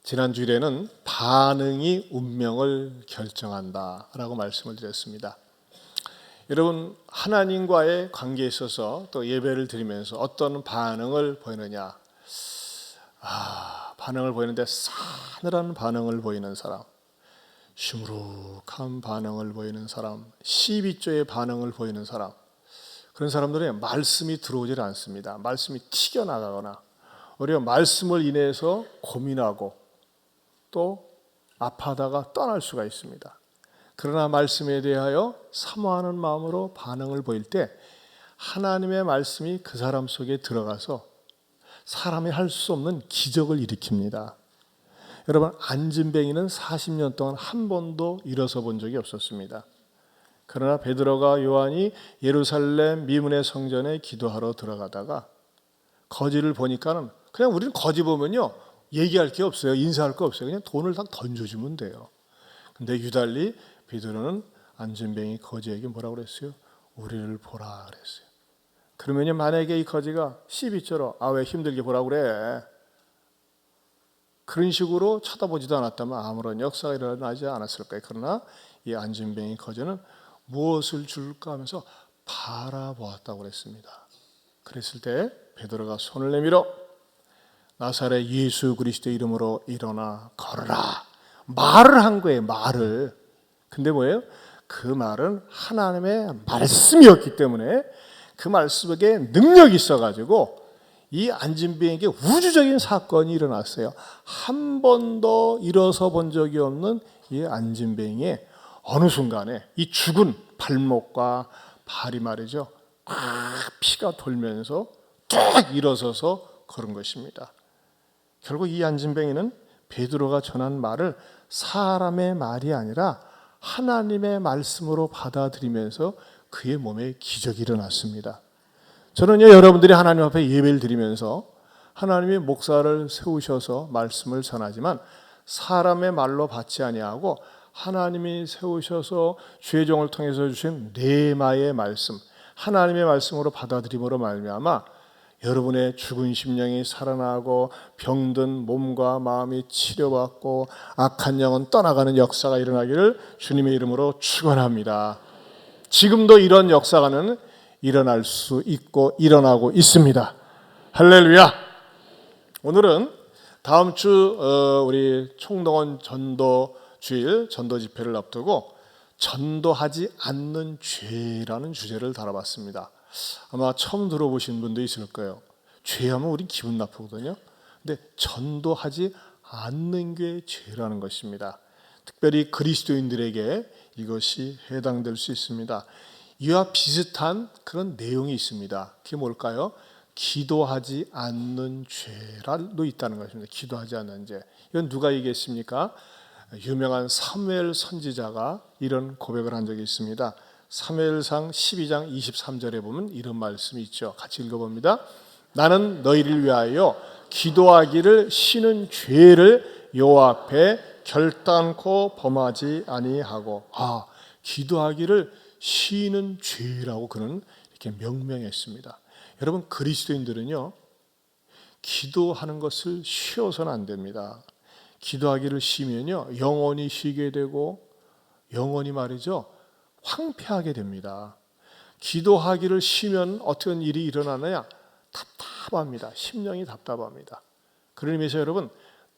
지난 주일에는 반응이 운명을 결정한다라고 말씀을 드렸습니다. 여러분, 하나님과의 관계에 있어서 또 예배를 드리면서 어떤 반응을 보이느냐? 반응을 보이는데 싸늘한 반응을 보이는 사람, 시무룩한 반응을 보이는 사람, 12조의 반응을 보이는 사람, 그런 사람들은 말씀이 들어오질 않습니다. 말씀이 튀겨나가거나 우리가 말씀을 인해서 고민하고 또 아파하다가 떠날 수가 있습니다. 그러나 말씀에 대하여 사모하는 마음으로 반응을 보일 때 하나님의 말씀이 그 사람 속에 들어가서 사람이 할 수 없는 기적을 일으킵니다. 여러분, 안진뱅이는 40년 동안 한 번도 일어서 본 적이 없었습니다. 그러나 베드로가 요한이 예루살렘 미문의 성전에 기도하러 들어가다가 거지를 보니까는 그냥 우리는 거지 보면요 얘기할 게 없어요. 인사할 거 없어요. 그냥 돈을 다 던져주면 돼요. 근데 유달리 베드로는 안진뱅이 거지에게 뭐라고 그랬어요? 우리를 보라 그랬어요. 그러면요, 만약에 이 거지가 12조로 왜 힘들게 보라고 그래? 그런 식으로 쳐다보지도 않았다면 아무런 역사가 일어나지 않았을 거예요. 그러나 이 안진뱅이 거지는 무엇을 줄까 하면서 바라보았다고 그랬습니다. 그랬을 때 베드로가 손을 내밀어 나사렛 예수 그리스도의 이름으로 일어나 걸어라. 말을 한 거예요. 말을. 근데 뭐예요? 그 말은 하나님의 말씀이었기 때문에 그 말씀에 능력이 있어가지고 이 안진뱅이에게 우주적인 사건이 일어났어요. 한 번도 일어서 본 적이 없는 이 안진뱅이의 어느 순간에 이 죽은 발목과 발이 말이죠, 피가 돌면서 쭉 일어서서 걸은 것입니다. 결국 이 안진뱅이는 베드로가 전한 말을 사람의 말이 아니라 하나님의 말씀으로 받아들이면서 그의 몸에 기적이 일어났습니다. 저는요, 여러분들이 하나님 앞에 예배를 드리면서 하나님이 목사를 세우셔서 말씀을 전하지만 사람의 말로 받지 아니하고 하나님이 세우셔서 주의 종을 통해서 주신 레마의 말씀, 하나님의 말씀으로 받아들임으로 말미암아 여러분의 죽은 심령이 살아나고 병든 몸과 마음이 치료받고 악한 영은 떠나가는 역사가 일어나기를 주님의 이름으로 축원합니다. 지금도 이런 역사가 일어날 수 있고 일어나고 있습니다. 할렐루야. 오늘은 다음 주 우리 총동원 전도 주일 전도 집회를 앞두고 전도하지 않는 죄라는 주제를 다뤄봤습니다. 아마 처음 들어보신 분도 있을 거예요. 죄하면 우린 기분 나쁘거든요. 근데 전도하지 않는 게 죄라는 것입니다. 특별히 그리스도인들에게 이것이 해당될 수 있습니다. 이와 비슷한 그런 내용이 있습니다. 그게 뭘까요? 기도하지 않는 죄라도 있다는 것입니다. 기도하지 않는 죄. 이건 누가 얘기했습니까? 유명한 사무엘 선지자가 이런 고백을 한 적이 있습니다. 사무엘상 12장 23절에 보면 이런 말씀이 있죠. 같이 읽어봅니다. 나는 너희를 위하여 기도하기를 쉬는 죄를 여호와 앞에 결단코 범하지 아니하고, 기도하기를 쉬는 죄라고 그는 이렇게 명명했습니다. 여러분, 그리스도인들은요, 기도하는 것을 쉬어서는 안 됩니다. 기도하기를 쉬면요, 영원히 쉬게 되고 영원히 말이죠, 황폐하게 됩니다. 기도하기를 쉬면 어떤 일이 일어나느냐? 답답합니다. 심령이 답답합니다. 그런 의미에서 여러분,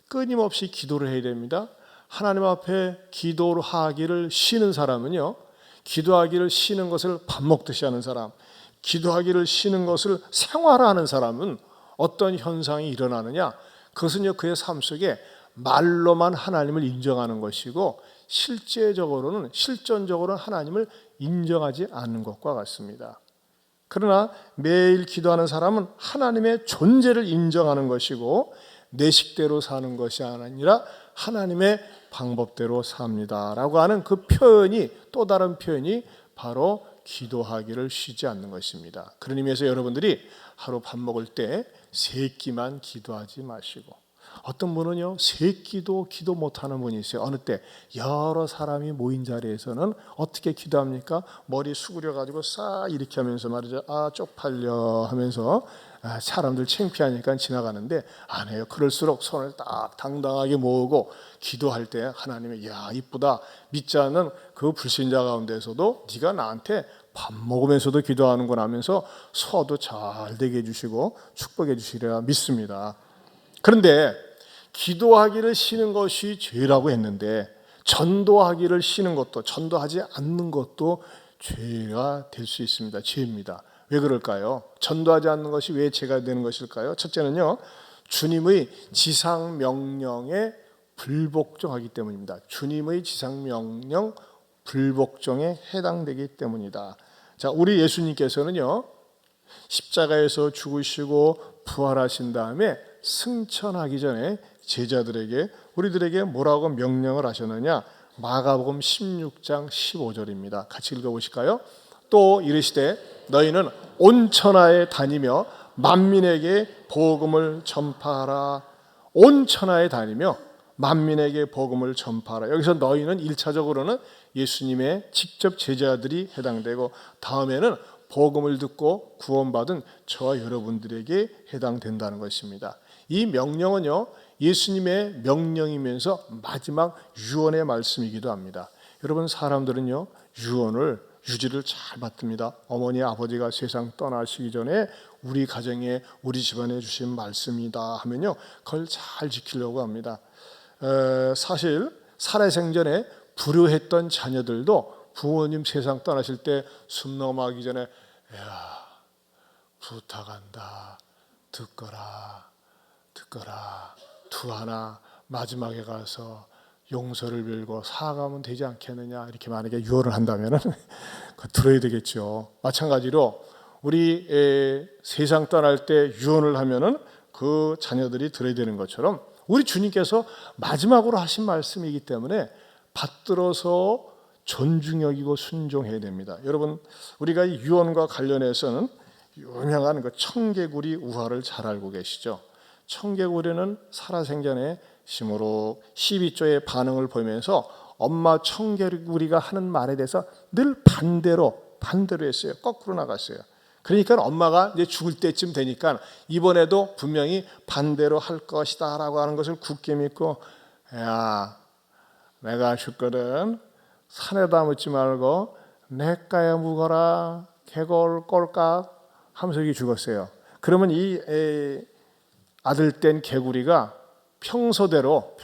끊임없이 기도를 해야 됩니다. 하나님 앞에 기도를 하기를 쉬는 사람은요, 기도하기를 쉬는 것을 밥 먹듯이 하는 사람, 기도하기를 쉬는 것을 생활화하는 사람은 어떤 현상이 일어나느냐? 그것은요, 그의 삶 속에 말로만 하나님을 인정하는 것이고 실전적으로는 하나님을 인정하지 않는 것과 같습니다. 그러나 매일 기도하는 사람은 하나님의 존재를 인정하는 것이고 내 식대로 사는 것이 아니라 하나님의 방법대로 삽니다라고 하는 그 표현이, 또 다른 표현이 바로 기도하기를 쉬지 않는 것입니다. 그런 의미에서 여러분들이 하루 밥 먹을 때 세 끼만 기도하지 마시고, 어떤 분은요, 세 끼도 기도 못하는 분이 있어요. 어느 때 여러 사람이 모인 자리에서는 어떻게 기도합니까? 머리 수그려가지고 싹 이렇게 하면서 말이죠, 쪽팔려 하면서 사람들 창피하니까 지나가는데 안 해요. 그럴수록 손을 딱 당당하게 모으고 기도할 때 하나님이 야 이쁘다. 믿지 않는 그 불신자 가운데서도 네가 나한테 밥 먹으면서도 기도하는구나 하면서 소화도 잘 되게 해주시고 축복해 주시리라 믿습니다. 그런데 기도하기를 쉬는 것이 죄라고 했는데 전도하기를 쉬는 것도 전도하지 않는 것도 죄가 될 수 있습니다. 죄입니다. 왜 그럴까요? 전도하지 않는 것이 왜 죄가 되는 것일까요? 첫째는요, 주님의 지상 명령에 불복종하기 때문입니다. 주님의 지상 명령 불복종에 해당되기 때문이다. 자, 우리 예수님께서는요, 십자가에서 죽으시고 부활하신 다음에 승천하기 전에 제자들에게 우리들에게 뭐라고 명령을 하셨느냐? 마가복음 16장 15절입니다. 같이 읽어보실까요? 또 이르시되 너희는 온 천하에 다니며 만민에게 복음을 전파하라. 온 천하에 다니며 만민에게 복음을 전파하라. 여기서 너희는 1차적으로는 예수님의 직접 제자들이 해당되고 다음에는 복음을 듣고 구원받은 저와 여러분들에게 해당된다는 것입니다. 이 명령은요, 예수님의 명령이면서 마지막 유언의 말씀이기도 합니다. 여러분, 사람들은요, 유지를 잘 받습니다. 어머니 아버지가 세상 떠나시기 전에 우리 가정에 우리 집안에 주신 말씀이다 하면요, 그걸 잘 지키려고 합니다. 사실 살아생전에 불효했던 자녀들도 부모님 세상 떠나실 때 숨 넘어가기 전에 야 부탁한다 듣거라 두 하나 마지막에 가서 용서를 빌고 사과하면 되지 않겠느냐 이렇게 만약에 유언을 한다면 들어야 되겠죠. 마찬가지로 우리 세상 떠날 때 유언을 하면은 그 자녀들이 들어야 되는 것처럼 우리 주님께서 마지막으로 하신 말씀이기 때문에 받들어서 존중 여기고 순종해야 됩니다. 여러분, 우리가 이 유언과 관련해서는 유명한 그 청개구리 우화를 잘 알고 계시죠? 청개구리는 살아생전에 시무룩 12조의 반응을 보이면서 엄마 청개구리가 하는 말에 대해서 늘 반대로 했어요. 거꾸로 나갔어요. 그러니까 엄마가 이제 죽을 때쯤 되니까 이번에도 분명히 반대로 할 것이다 라고 하는 것을 굳게 믿고 야 내가 죽거든 산에다 묻지 말고 냇가에 묵어라 개골 꼴깍 하면서 이게 죽었어요. 그러면 이 아들 된 개구리가 평소대로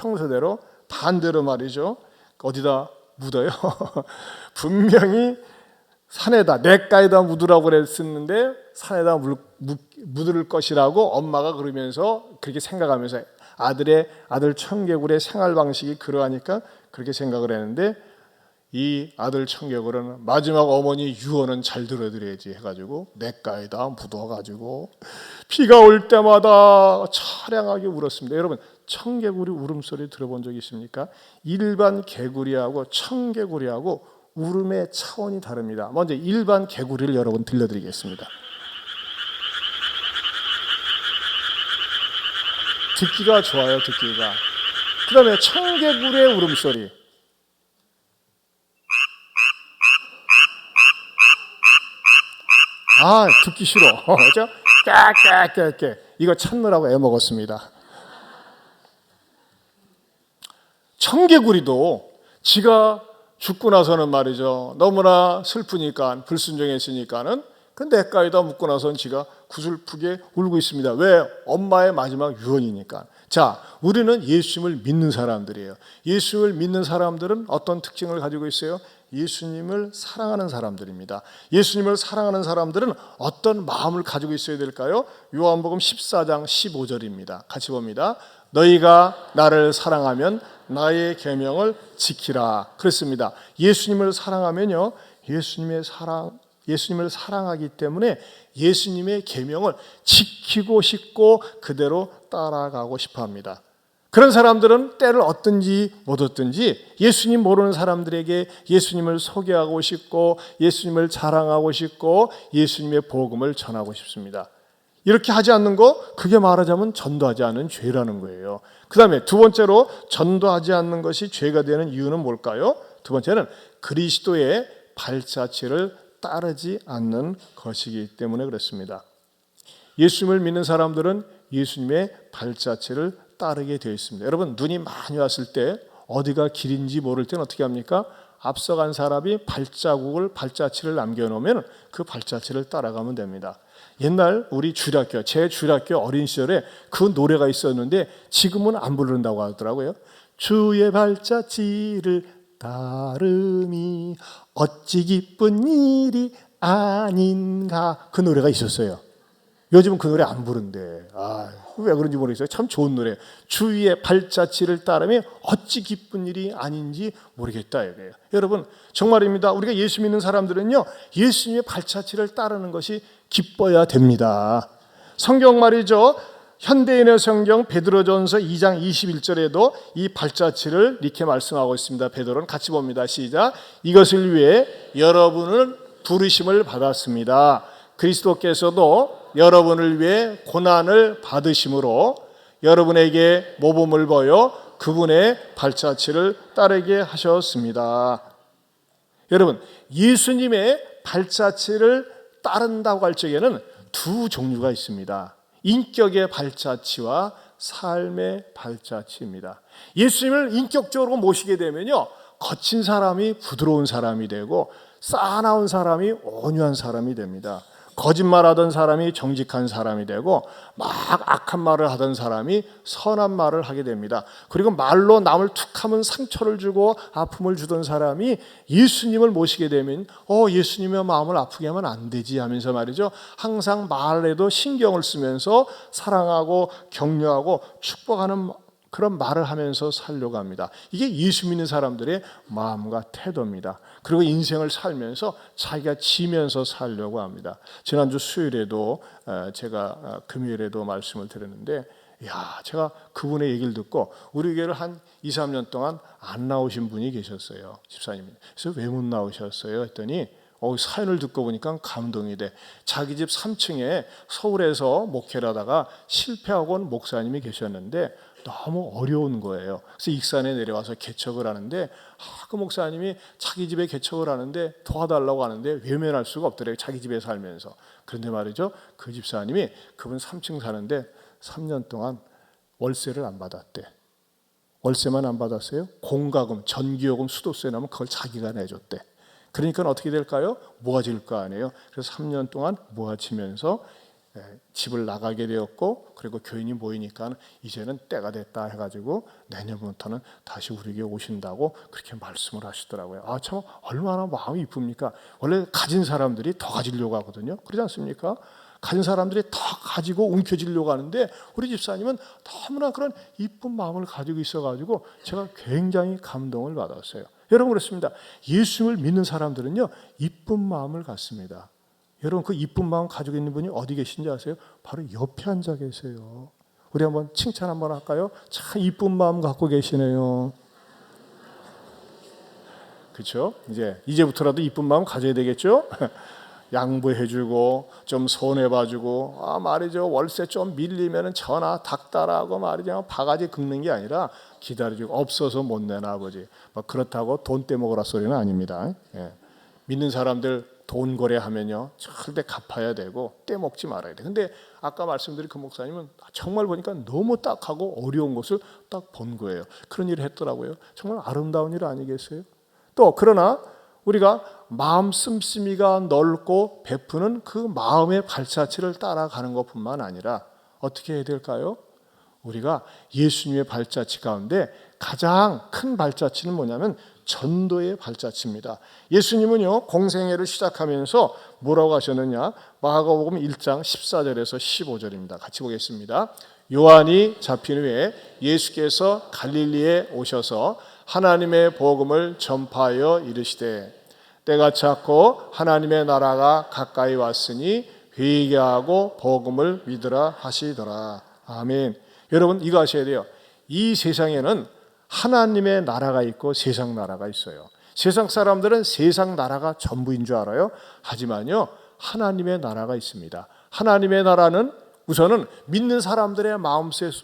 반대로 말이죠. 어디다 묻어요? 분명히 산에다 냇가에다 묻으라고 그랬었는데 산에다 묻을 것이라고 엄마가 그러면서 그렇게 생각하면서 아들 청개구리의 생활 방식이 그러하니까 그렇게 생각을 했는데 이 아들 청개구리는 마지막 어머니 유언은 잘 들어드려야지 해가지고 냇가에다 묻어가지고 비가 올 때마다 처량하게 울었습니다. 여러분, 청개구리 울음소리 들어본 적 있습니까? 일반 개구리하고 청개구리하고 울음의 차원이 다릅니다. 먼저 일반 개구리를 여러분 들려드리겠습니다. 듣기가 좋아요, 듣기가. 그 다음에 청개구리의 울음소리. 듣기 싫어. 그죠? 깨깨깨깨. 이거 찾느라고 애먹었습니다. 청개구리도 지가 죽고 나서는 말이죠. 너무나 슬프니까 불순종했으니까는 그 냇가에다 묻고 나서는 지가 구슬프게 울고 있습니다. 왜? 엄마의 마지막 유언이니까. 자, 우리는 예수님을 믿는 사람들이에요. 예수님을 믿는 사람들은 어떤 특징을 가지고 있어요? 예수님을 사랑하는 사람들입니다. 예수님을 사랑하는 사람들은 어떤 마음을 가지고 있어야 될까요? 요한복음 14장 15절입니다. 같이 봅니다. 너희가 나를 사랑하면 나의 계명을 지키라. 그렇습니다. 예수님을 사랑하면요, 예수님을 사랑하기 때문에 예수님의 계명을 지키고 싶고 그대로 따라가고 싶어합니다. 그런 사람들은 때를 얻든지 못 얻든지 예수님 모르는 사람들에게 예수님을 소개하고 싶고 예수님을 자랑하고 싶고 예수님의 복음을 전하고 싶습니다. 이렇게 하지 않는 거, 그게 말하자면 전도하지 않은 죄라는 거예요. 그 다음에 두 번째로 전도하지 않는 것이 죄가 되는 이유는 뭘까요? 두 번째는 그리스도의 발자취를 따르지 않는 것이기 때문에 그렇습니다. 예수님을 믿는 사람들은 예수님의 발자취를 따르게 되어 있습니다. 여러분, 눈이 많이 왔을 때 어디가 길인지 모를 때는 어떻게 합니까? 앞서간 사람이 발자취를 남겨놓으면 그 발자취를 따라가면 됩니다. 옛날 우리 주일학교, 제 주일학교 어린 시절에 그 노래가 있었는데 지금은 안 부른다고 하더라고요. 주의 발자취를 따름이 어찌 기쁜 일이 아닌가, 그 노래가 있었어요. 요즘은 그 노래 안 부른대. 왜 그런지 모르겠어요. 참 좋은 노래. 주위의 발자취를 따르면 어찌 기쁜 일이 아닌지 모르겠다 이거예요. 여러분, 정말입니다. 우리가 예수 믿는 사람들은요, 예수님의 발자취를 따르는 것이 기뻐야 됩니다. 성경 말이죠. 현대인의 성경 베드로전서 2장 21절에도 이 발자취를 이렇게 말씀하고 있습니다. 베드로는 같이 봅니다. 시작. 이것을 위해 여러분은 부르심을 받았습니다. 그리스도께서도 여러분을 위해 고난을 받으심으로 여러분에게 모범을 보여 그분의 발자취를 따르게 하셨습니다. 여러분, 예수님의 발자취를 따른다고 할 적에는 두 종류가 있습니다. 인격의 발자취와 삶의 발자취입니다. 예수님을 인격적으로 모시게 되면요, 거친 사람이 부드러운 사람이 되고 싸나운 사람이 온유한 사람이 됩니다. 거짓말하던 사람이 정직한 사람이 되고 막 악한 말을 하던 사람이 선한 말을 하게 됩니다. 그리고 말로 남을 툭하면 상처를 주고 아픔을 주던 사람이 예수님을 모시게 되면 예수님의 마음을 아프게 하면 안 되지 하면서 말이죠, 항상 말에도 신경을 쓰면서 사랑하고 격려하고 축복하는 그런 말을 하면서 살려고 합니다. 이게 예수 믿는 사람들의 마음과 태도입니다. 그리고 인생을 살면서 자기가 지면서 살려고 합니다. 지난주 수요일에도 제가 금요일에도 말씀을 드렸는데, 제가 그분의 얘기를 듣고 우리 교회를 한 2, 3년 동안 안 나오신 분이 계셨어요. 집사님이. 그래서 왜 못 나오셨어요? 했더니 사연을 듣고 보니까 감동이 돼. 자기 집 3층에 서울에서 목회를 하다가 실패하고 온 목사님이 계셨는데 너무 어려운 거예요. 그래서 익산에 내려와서 개척을 하는데 그 목사님이 자기 집에 개척을 하는데 도와달라고 하는데 외면할 수가 없더래요. 자기 집에 살면서. 그런데 말이죠, 그 집사님이 그분 3층 사는데 3년 동안 월세를 안 받았대. 월세만 안 받았어요. 공과금, 전기요금, 수도세 나면 그걸 자기가 내줬대. 그러니까 어떻게 될까요? 모아질 거 아니에요. 그래서 3년 동안 모아지면서 집을 나가게 되었고, 그리고 교인이 모이니까 이제는 때가 됐다 해가지고 내년부터는 다시 우리 교회 오신다고 그렇게 말씀을 하시더라고요. 참 얼마나 마음이 이쁩니까? 원래 가진 사람들이 더 가지려고 하거든요. 그러지 않습니까? 가진 사람들이 더 가지고 움켜쥐려고 하는데 우리 집사님은 너무나 그런 이쁜 마음을 가지고 있어가지고 제가 굉장히 감동을 받았어요. 여러분, 그렇습니다. 예수님을 믿는 사람들은요, 이쁜 마음을 갖습니다. 여러분, 그 이쁜 마음 가지고 있는 분이 어디 계신지 아세요? 바로 옆에 앉아 계세요. 우리 한번 칭찬 한번 할까요? 참 이쁜 마음 갖고 계시네요. 그렇죠? 이제부터라도 이쁜 마음 가져야 되겠죠? 양보해주고 좀 손해봐주고, 말이죠, 월세 좀 밀리면은 전화 닥달하고 말이죠, 바가지 긁는 게 아니라 기다려주고, 없어서 못 내나 아버지, 그렇다고 돈 떼먹으라 소리는 아닙니다. 믿는 사람들 돈 거래하면요, 절대 갚아야 되고 떼먹지 말아야 돼. 근데 아까 말씀드린 그 목사님은 정말 보니까 너무 딱하고 어려운 것을 딱 본 거예요. 그런 일을 했더라고요. 정말 아름다운 일 아니겠어요? 또 그러나 우리가 마음 씀씀이가 넓고 베푸는 그 마음의 발자취를 따라가는 것뿐만 아니라 어떻게 해야 될까요? 우리가 예수님의 발자취 가운데 가장 큰 발자취는 뭐냐면 전도의 발자취입니다. 예수님은요, 공생애를 시작하면서 뭐라고 하셨느냐? 마가복음 1장 14절에서 15절입니다. 같이 보겠습니다. 요한이 잡힌 후에 예수께서 갈릴리에 오셔서 하나님의 복음을 전파하여 이르시되, 때가 찼고 하나님의 나라가 가까이 왔으니 회개하고 복음을 믿으라 하시더라. 아멘. 여러분, 이거 아셔야 돼요. 이 세상에는 하나님의 나라가 있고 세상 나라가 있어요. 세상 사람들은 세상 나라가 전부인 줄 알아요. 하지만요, 하나님의 나라가 있습니다. 하나님의 나라는 우선은 믿는 사람들의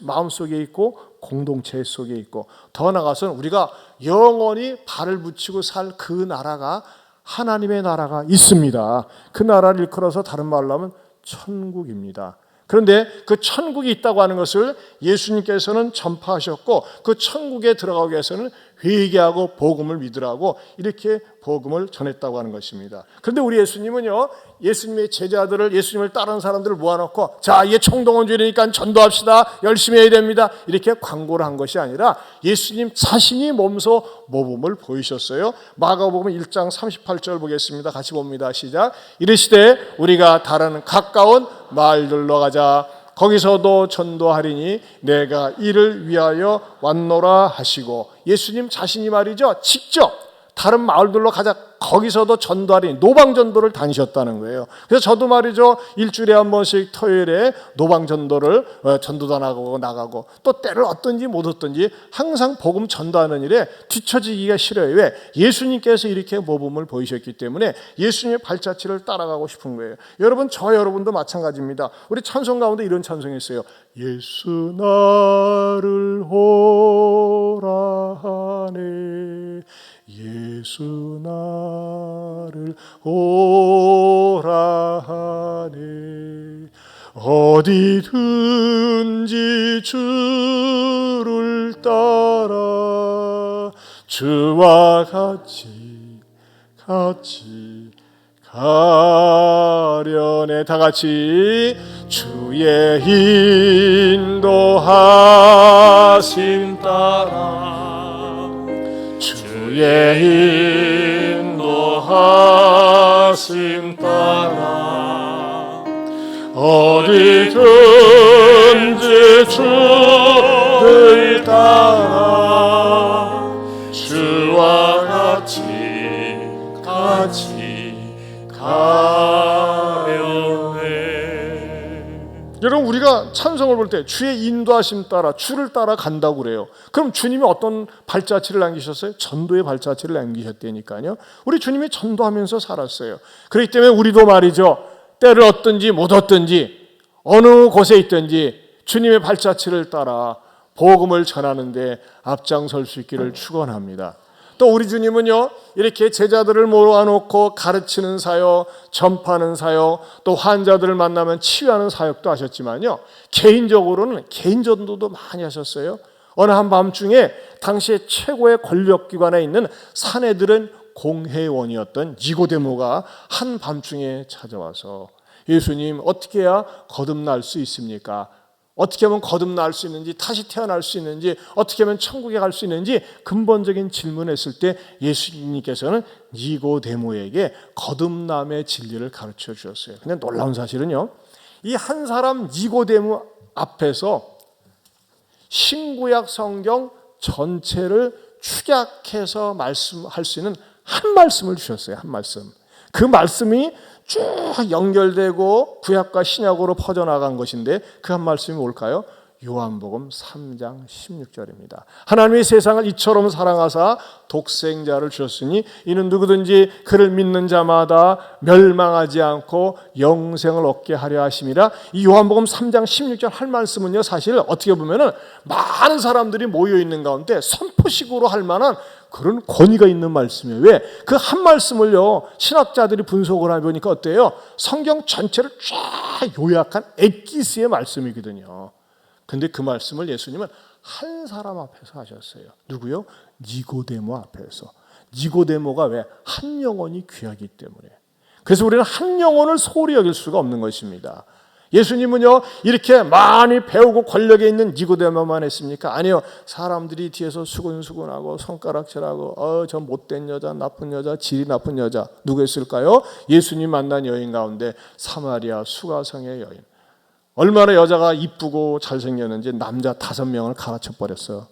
마음속에 있고 공동체 속에 있고, 더 나아가서는 우리가 영원히 발을 붙이고 살 그 나라가, 하나님의 나라가 있습니다. 그 나라를 일컬어서 다른 말로 하면 천국입니다. 그런데 그 천국이 있다고 하는 것을 예수님께서는 전파하셨고 그 천국에 들어가기 위해서는 회개하고 복음을 믿으라고 이렇게 복음을 전했다고 하는 것입니다. 그런데 우리 예수님은요, 예수님의 제자들을, 예수님을 따르는 사람들을 모아놓고 자, 이게 총동원주의니까 전도합시다, 열심히 해야 됩니다, 이렇게 광고를 한 것이 아니라 예수님 자신이 몸소 모범을 보이셨어요. 마가복음 1장 38절 보겠습니다. 같이 봅니다. 시작. 이르시되 우리가 다른 가까운 마을들로 가자. 거기서도 전도하리니 내가 이를 위하여 왔노라 하시고, 예수님 자신이 말이죠, 직접 다른 마을들로 가자, 거기서도 전도하리니 노방전도를 다니셨다는 거예요. 그래서 저도 말이죠, 일주일에 한 번씩 토요일에 노방전도를 전도도 나가고 또 때를 얻든지 못 얻든지 항상 복음 전도하는 일에 뒤처지기가 싫어요. 왜? 예수님께서 이렇게 모범을 보이셨기 때문에 예수님의 발자취를 따라가고 싶은 거예요. 여러분, 여러분도 마찬가지입니다. 우리 찬송 가운데 이런 찬송이 있어요. 예수 나를 오라 하네, 예수 나를 오라 하네, 어디든지 주를 따라 주와 같이 가려네. 다 같이 주의 인도하심 따라, 주의 인도하심 따라, 어디든지 주를 따라 주와 같이 가려네. 여러분, 우리가 찬송을 볼 때 주의 인도하심 따라 주를 따라 간다고 그래요. 그럼 주님이 어떤 발자취를 남기셨어요? 전도의 발자취를 남기셨다니까요. 우리 주님이 전도하면서 살았어요. 그렇기 때문에 우리도 말이죠, 때를 얻든지 못 얻든지 어느 곳에 있든지 주님의 발자취를 따라 복음을 전하는데 앞장설 수 있기를 축원합니다. 또 우리 주님은요, 이렇게 제자들을 모아놓고 가르치는 사역, 전파하는 사역, 또 환자들을 만나면 치유하는 사역도 하셨지만요, 개인적으로는 개인 전도도 많이 하셨어요. 어느 한밤중에 당시에 최고의 권력기관에 있는 사내들은 공회원이었던 니고데모가 한밤중에 찾아와서 예수님, 어떻게 해야 거듭날 수 있습니까? 어떻게 하면 거듭날 수 있는지, 다시 태어날 수 있는지, 어떻게 하면 천국에 갈 수 있는지 근본적인 질문을 했을 때 예수님께서는 니고데모에게 거듭남의 진리를 가르쳐 주셨어요. 근데 놀라운 사실은요, 이 한 사람 니고데모 앞에서 신구약 성경 전체를 축약해서 말씀할 수 있는 한 말씀을 주셨어요. 한 말씀. 그 말씀이 쭉 연결되고 구약과 신약으로 퍼져나간 것인데 그 한 말씀이 뭘까요? 요한복음 3장 16절입니다. 하나님이 세상을 이처럼 사랑하사 독생자를 주셨으니 이는 누구든지 그를 믿는 자마다 멸망하지 않고 영생을 얻게 하려 하심이라. 이 요한복음 3장 16절 할 말씀은요, 사실 어떻게 보면은 많은 사람들이 모여 있는 가운데 선포식으로 할 만한 그런 권위가 있는 말씀이에요. 왜? 그 한 말씀을요, 신학자들이 분석을 해보니까 어때요? 성경 전체를 쫙 요약한 엑기스의 말씀이거든요. 근데 그 말씀을 예수님은 한 사람 앞에서 하셨어요. 누구요? 니고데모 앞에서. 니고데모가 왜? 한 영혼이 귀하기 때문에. 그래서 우리는 한 영혼을 소홀히 여길 수가 없는 것입니다. 예수님은요, 이렇게 많이 배우고 권력에 있는 니고데모만 했습니까? 아니요. 사람들이 뒤에서 수근수근하고 손가락질하고 저 못된 여자, 나쁜 여자, 질이 나쁜 여자, 누구였을까요? 예수님 만난 여인 가운데 사마리아 수가성의 여인. 얼마나 여자가 이쁘고 잘생겼는지 남자 5명을 갈아쳐 버렸어요.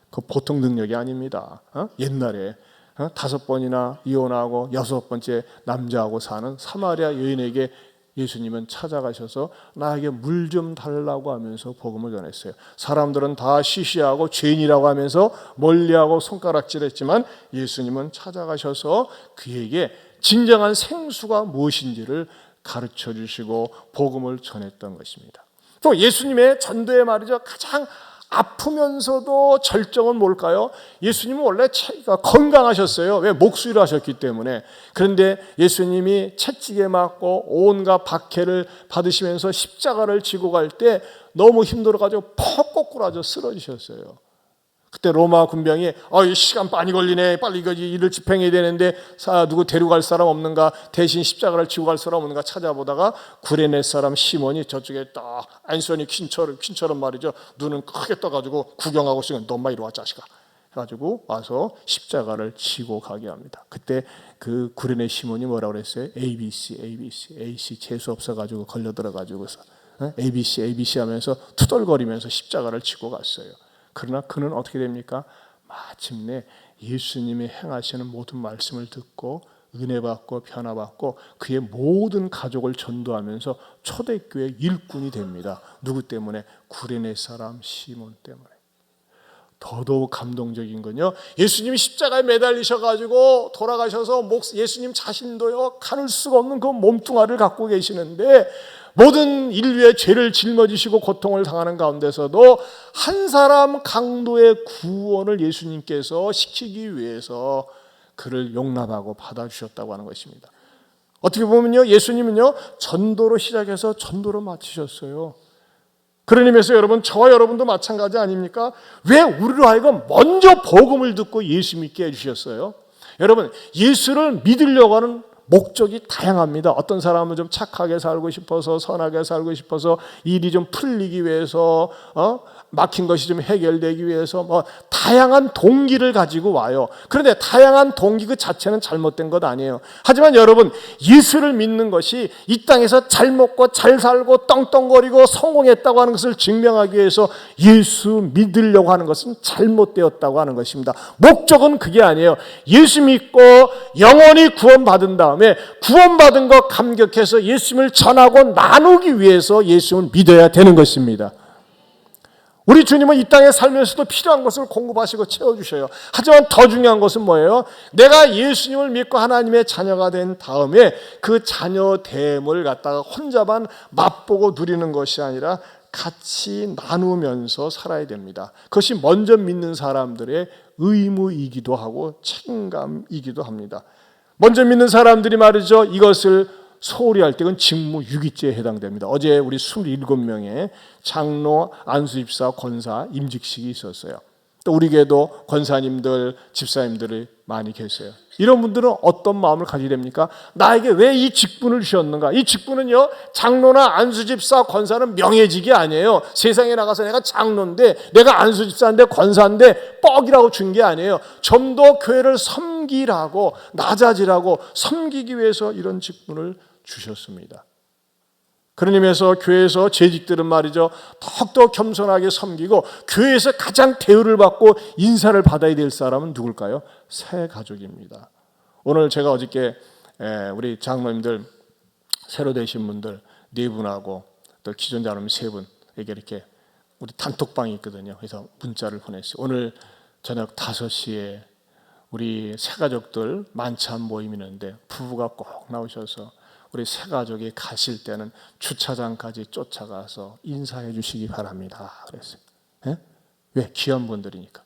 그 보통 능력이 아닙니다. 옛날에 5번이나 이혼하고 6번째 남자하고 사는 사마리아 여인에게 예수님은 찾아가셔서 나에게 물 좀 달라고 하면서 복음을 전했어요. 사람들은 다 시시하고 죄인이라고 하면서 멀리하고 손가락질했지만 예수님은 찾아가셔서 그에게 진정한 생수가 무엇인지를 가르쳐 주시고 복음을 전했던 것입니다. 또 예수님의 전도의 말이죠, 가장 아프면서도 절정은 뭘까요? 예수님은 원래 건강하셨어요. 왜? 목수일을 하셨기 때문에. 그런데 예수님이 채찍에 맞고 온갖 박해를 받으시면서 십자가를 지고 갈 때 너무 힘들어가지고 퍽 꼬꾸라져 쓰러지셨어요. 그때 로마 군병이 시간 많이 걸리네, 빨리 이거 일을 집행해야 되는데 누구 데려갈 사람 없는가, 대신 십자가를 지고 갈 사람 없는가 찾아보다가 구레네 사람 시몬이 저쪽에 딱 안소니 퀸처럼 말이죠, 눈은 크게 떠가지고 구경하고 있으니까 너 엄마 이리 와 자식아 해가지고 와서 십자가를 지고 가게 합니다. 그때 그 구레네 시몬이 뭐라고 그랬어요? ABC 재수 없어가지고 걸려들어가지고서 ABC 하면서 투덜거리면서 십자가를 지고 갔어요. 그러나 그는 어떻게 됩니까? 마침내 예수님이 행하시는 모든 말씀을 듣고 은혜 받고 변화 받고 그의 모든 가족을 전도하면서 초대교회 일꾼이 됩니다. 누구 때문에? 구레네 사람 시몬 때문에. 더더욱 감동적인 건요, 예수님이 십자가에 매달리셔가지고 돌아가셔서 예수님 자신도요 가눌 수가 없는 그 몸뚱아리를 갖고 계시는데 모든 인류의 죄를 짊어지시고 고통을 당하는 가운데서도 한 사람 강도의 구원을 예수님께서 시키기 위해서 그를 용납하고 받아주셨다고 하는 것입니다. 어떻게 보면요, 예수님은요 전도로 시작해서 전도로 마치셨어요. 그런 의미에서 여러분, 저와 여러분도 마찬가지 아닙니까? 왜 우리로 하여금 먼저 복음을 듣고 예수 믿게 해주셨어요? 여러분, 예수를 믿으려고 하는 목적이 다양합니다. 어떤 사람은 좀 착하게 살고 싶어서, 선하게 살고 싶어서, 일이 좀 풀리기 위해서, 막힌 것이 좀 해결되기 위해서 다양한 동기를 가지고 와요. 그런데 다양한 동기 그 자체는 잘못된 것 아니에요. 하지만 여러분, 예수를 믿는 것이 이 땅에서 잘 먹고 잘 살고 떵떵거리고 성공했다고 하는 것을 증명하기 위해서 예수 믿으려고 하는 것은 잘못되었다고 하는 것입니다. 목적은 그게 아니에요. 예수 믿고 영원히 구원받은 다음에 구원받은 것 감격해서 예수님을 전하고 나누기 위해서 예수님을 믿어야 되는 것입니다. 우리 주님은 이 땅에 살면서도 필요한 것을 공급하시고 채워주셔요. 하지만 더 중요한 것은 뭐예요? 내가 예수님을 믿고 하나님의 자녀가 된 다음에 그 자녀됨을 갖다가 혼자만 맛보고 누리는 것이 아니라 같이 나누면서 살아야 됩니다. 그것이 먼저 믿는 사람들의 의무이기도 하고 책임감이기도 합니다. 먼저 믿는 사람들이 말이죠, 이것을 소홀히 할 때 그건 직무유기죄에 해당됩니다. 어제 우리 27명의 장로, 안수집사, 권사 임직식이 있었어요. 또 우리 교회도 권사님들, 집사님들이 많이 계세요. 이런 분들은 어떤 마음을 가지게 됩니까? 나에게 왜 이 직분을 주셨는가? 이 직분은요, 장로나 안수집사, 권사는 명예직이 아니에요. 세상에 나가서 내가 장로인데, 내가 안수집사인데, 권사인데 뻑이라고 준 게 아니에요. 좀 더 교회를 섬기라고, 낮아지라고, 섬기기 위해서 이런 직분을 주셨습니다. 그런 의미에서 교회에서 재직들은 말이죠, 더욱더 겸손하게 섬기고 교회에서 가장 대우를 받고 인사를 받아야 될 사람은 누굴까요? 새 가족입니다. 오늘 제가 어저께 우리 장로님들 새로 되신 분들 4분하고 또 기존 장로님 3분에게 이렇게 우리 단톡방이 있거든요. 그래서 문자를 보냈어요. 오늘 저녁 5시에 우리 새 가족들 만찬 모임이 있는데 부부가 꼭 나오셔서 우리 새 가족이 가실 때는 주차장까지 쫓아가서 인사해 주시기 바랍니다. 그랬어요. 예? 왜? 귀한 분들이니까.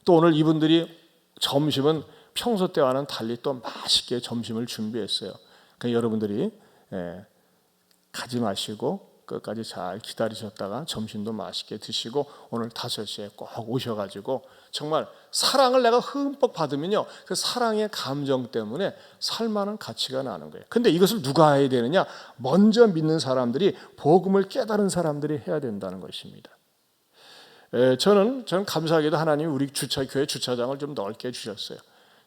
또 오늘 이분들이 점심은 평소 때와는 달리 또 맛있게 점심을 준비했어요. 그러니까 여러분들이 가지 마시고 끝까지 잘 기다리셨다가 점심도 맛있게 드시고 오늘 5시에 꼭 오셔가지고 정말 사랑을 내가 흠뻑 받으면요, 그 사랑의 감정 때문에 살만한 가치가 나는 거예요. 근데 이것을 누가 해야 되느냐? 먼저 믿는 사람들이, 복음을 깨달은 사람들이 해야 된다는 것입니다. 저는 감사하게도 하나님이 우리 교회 주차장을 좀 넓게 주셨어요.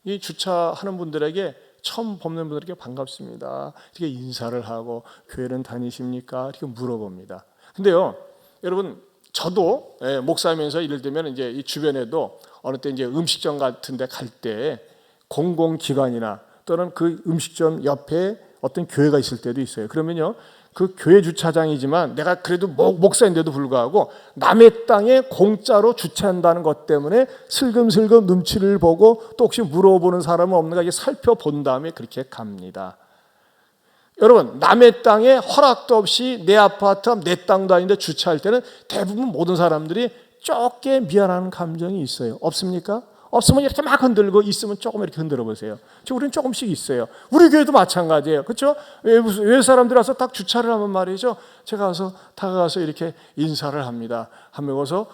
이 주차하는 분들에게, 처음 뵙는 분들에게 반갑습니다, 이렇게 인사를 하고 교회는 다니십니까? 이렇게 물어봅니다. 근데요, 여러분, 저도 목사하면서 이럴 때면 이제 이 주변에도 어느 때 이제 음식점 같은 데 갈 때 공공기관이나 또는 그 음식점 옆에 어떤 교회가 있을 때도 있어요. 그러면요, 그 교회 주차장이지만 내가 그래도 목사인데도 불구하고 남의 땅에 공짜로 주차한다는 것 때문에 슬금슬금 눈치를 보고 또 혹시 물어보는 사람은 없는가 이렇게 살펴본 다음에 그렇게 갑니다. 여러분, 남의 땅에 허락도 없이 내 아파트, 내 땅도 아닌데 주차할 때는 대부분 모든 사람들이 좁게 미안한 감정이 있어요. 없습니까? 없으면 이렇게 막 흔들고, 있으면 조금 이렇게 흔들어 보세요. 우리는 조금씩 있어요. 우리 교회도 마찬가지예요. 그렇죠? 외 사람들이 와서 딱 주차를 하면 말이죠, 제가 다가가서 이렇게 인사를 합니다. 하면서